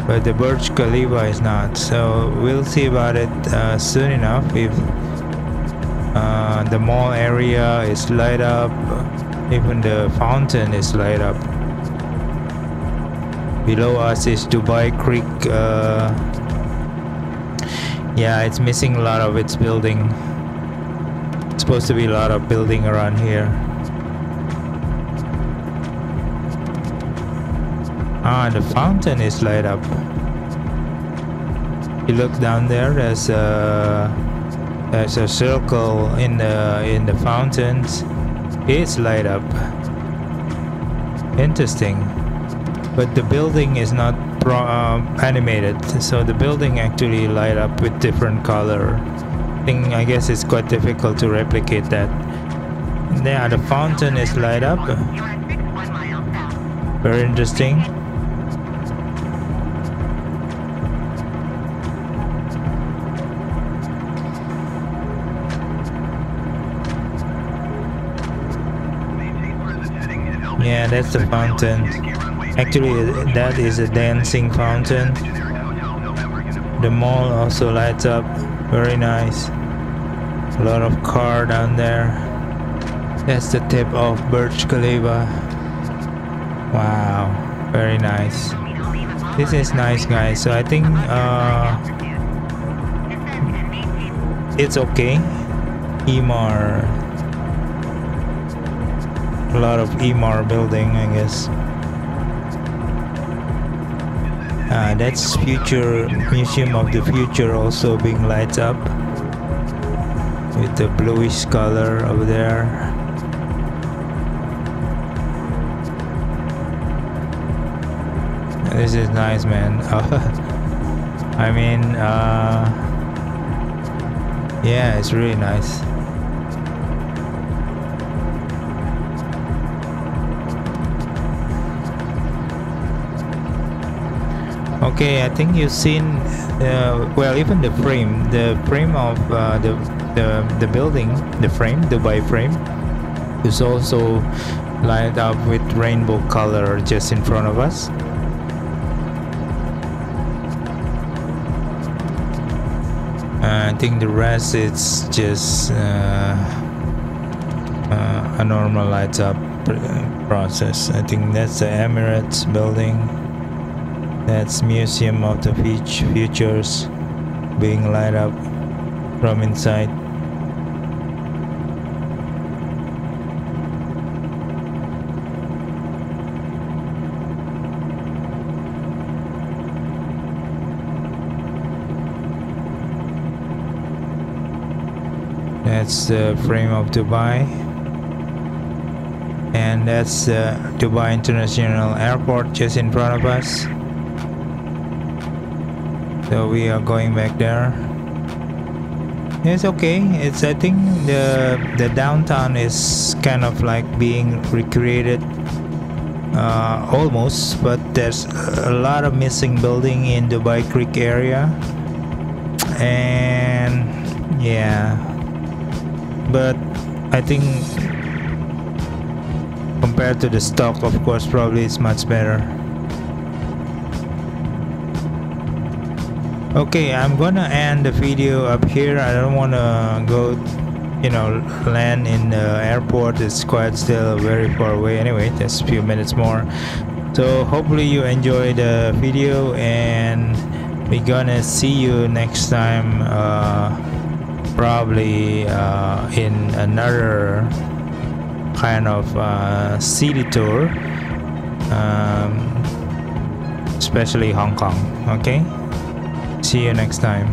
But the Burj Khalifa is not. So we'll see about it soon enough. If the mall area is light up, even the fountain is light up. Below us is Dubai Creek. Yeah, it's missing a lot of its building. It's supposed to be a lot of building around here. Ah, the fountain is light up. You look down there, there's a circle in the fountains. It's light up. Interesting. But the building is not animated, so the building actually light up with different color. I guess it's quite difficult to replicate that. Yeah, the fountain is light up. Very interesting. Yeah, that's the fountain. Actually, that is a dancing fountain. The mall also lights up. Very nice. A lot of car down there. That's the tip of Burj Khalifa. Wow, very nice. This is nice, guys. So I think it's okay. Emaar, a lot of Emaar building, I guess. That's future Museum of the Future also being lights up with the bluish color over there. This is nice, man. I mean, yeah, it's really nice. Okay, I think you've seen, well, even the frame of the building, the frame, Dubai frame, is also lined up with rainbow color just in front of us. I think the rest it's just a normal lights up process. I think that's the Emirates building. That's Museum of the Futures being light up from inside. That's the frame of Dubai, and that's Dubai International Airport just in front of us. So we are going back there. It's okay. It's, I think the downtown is kind of like being recreated almost, but there's a lot of missing building in Dubai Creek area, and yeah, but I think compared to the stock, of course, probably it's much better. Okay, I'm gonna end the video up here. I don't want to go, you know, land in the airport. It's quite still very far away. Anyway, just a few minutes more. So hopefully you enjoyed the video, and we're gonna see you next time, probably in another kind of city tour, especially Hong Kong. Okay, see you next time.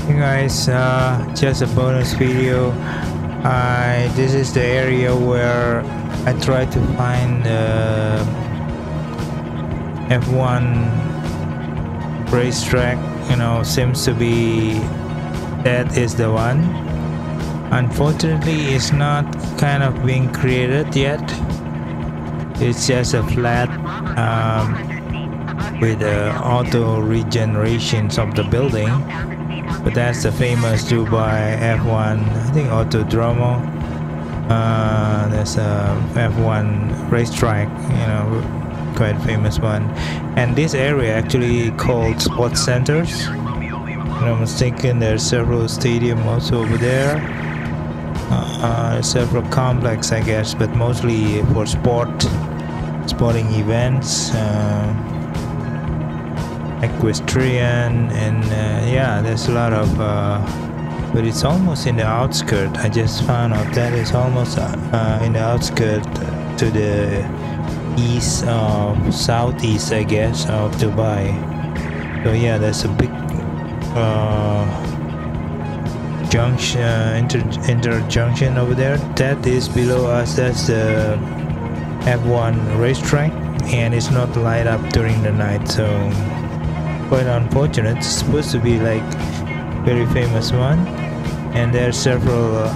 Hey guys, just a bonus video. This is the area where I try to find F1 racetrack. You know, seems to be that is the one. Unfortunately, it's not kind of being created yet. It's just a flat with auto regenerations of the building. But that's the famous Dubai F1, I think, Autodromo. There's a F1 racetrack, you know, quite famous one. And this area actually called Sports Centers. If I'm not mistaken, there's several stadiums also over there. Several complex, I guess, but mostly for sporting events, equestrian, and yeah, there's a lot of but it's almost in the outskirts. I just found out that it's almost in the outskirts to the east of southeast, I guess, of Dubai. So yeah, there's a big junction, interjunction over there. That is below us. That's the F1 racetrack, and it's not light up during the night, so quite unfortunate. It's supposed to be like very famous one, and there's several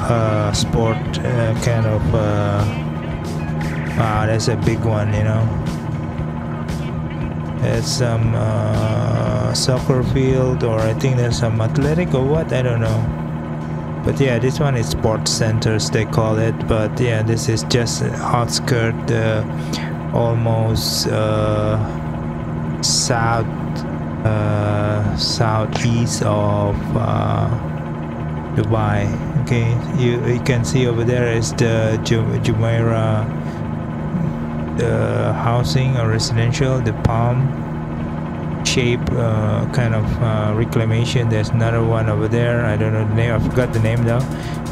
sport kind of that's a big one, you know. There's some soccer field, or I think there's some athletic or what, I don't know. But yeah, this one is sports centers they call it. But yeah, this is just outskirt, almost southeast of Dubai. Okay, you can see over there is the Jumeirah housing or residential, the palm shape kind of reclamation. There's another one over there, I don't know the name, I forgot the name though.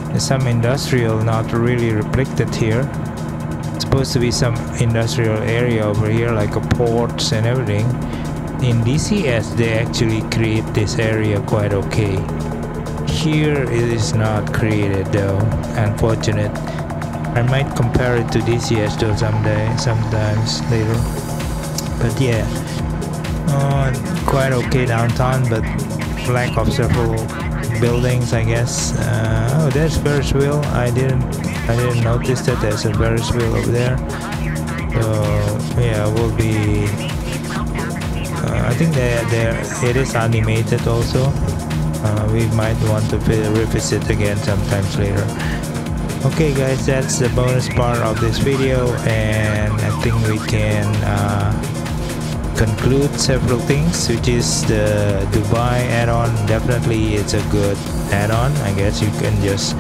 There's some industrial not really reflected here. It's supposed to be some industrial area over here, like a ports and everything. In DCS they actually create this area quite okay. Here it is not created though, unfortunate. I might compare it to DCS though sometimes later. But yeah, quite okay downtown, but lack of several buildings, I guess. Oh, there's Ferris wheel. I didn't notice that there's a Ferris wheel over there. So yeah, we'll be. I think it is animated also. We might want to revisit again sometimes later. Okay guys, that's the bonus part of this video, and I think we can conclude several things, which is the Dubai add-on. Definitely it's a good add-on. I guess you can just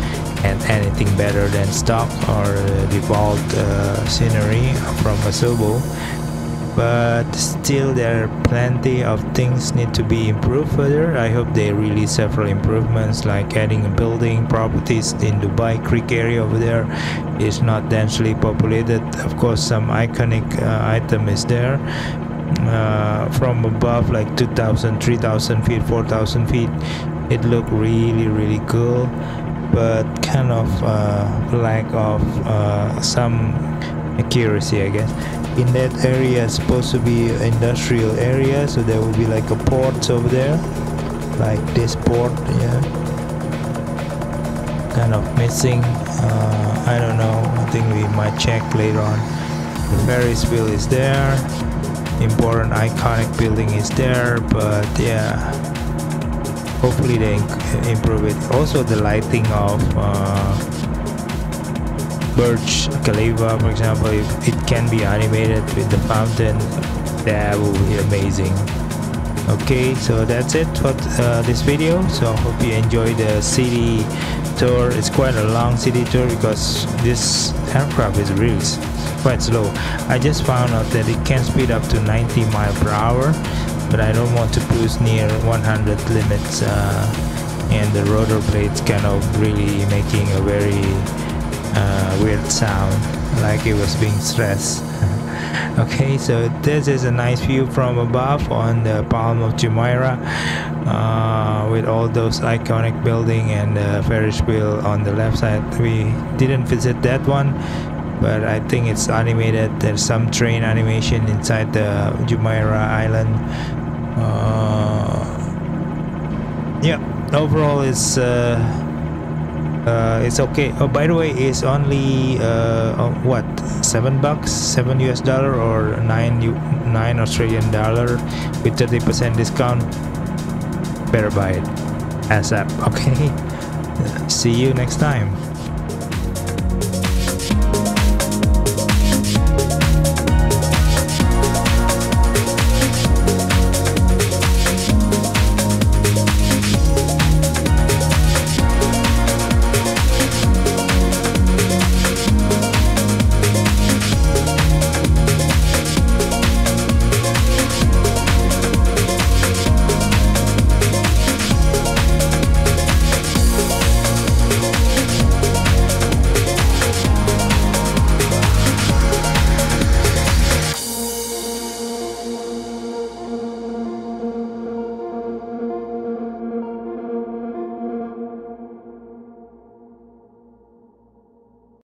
add anything better than stock or default scenery from Asobo. But still there are plenty of things need to be improved further. I hope they release several improvements, like adding a building properties in Dubai Creek area over there is not densely populated. Of course, some iconic item is there from above, like 2,000, 3,000 feet, 4,000 feet. It looked really cool, but kind of lack of some accuracy, I guess. In that area is supposed to be an industrial area, so there will be like a port over there, like this port. Yeah, kind of missing. I don't know, I think we might check later on. The Ferris wheel is there, important iconic building is there, but yeah, hopefully they improve it. Also the lighting of Burj Khalifa, for example, if it can be animated with the fountain, that will be amazing. Okay, so that's it for this video. So I hope you enjoy the city tour. It's quite a long city tour because this aircraft is really quite slow. I just found out that it can speed up to 90 miles per hour, but I don't want to cruise near 100 limits, and the rotor blades kind of really making a very weird sound, like it was being stressed. Okay, so this is a nice view from above on the Palm of Jumeirah, with all those iconic building and the Ferris wheel on the left side. We didn't visit that one, but I think it's animated. There's some train animation inside the Jumeirah island. Yeah, overall it's okay. Oh, by the way, it's only what, $7, $7 US, or 9 Australian dollar with 30% discount. Better buy it ASAP. Okay, see you next time.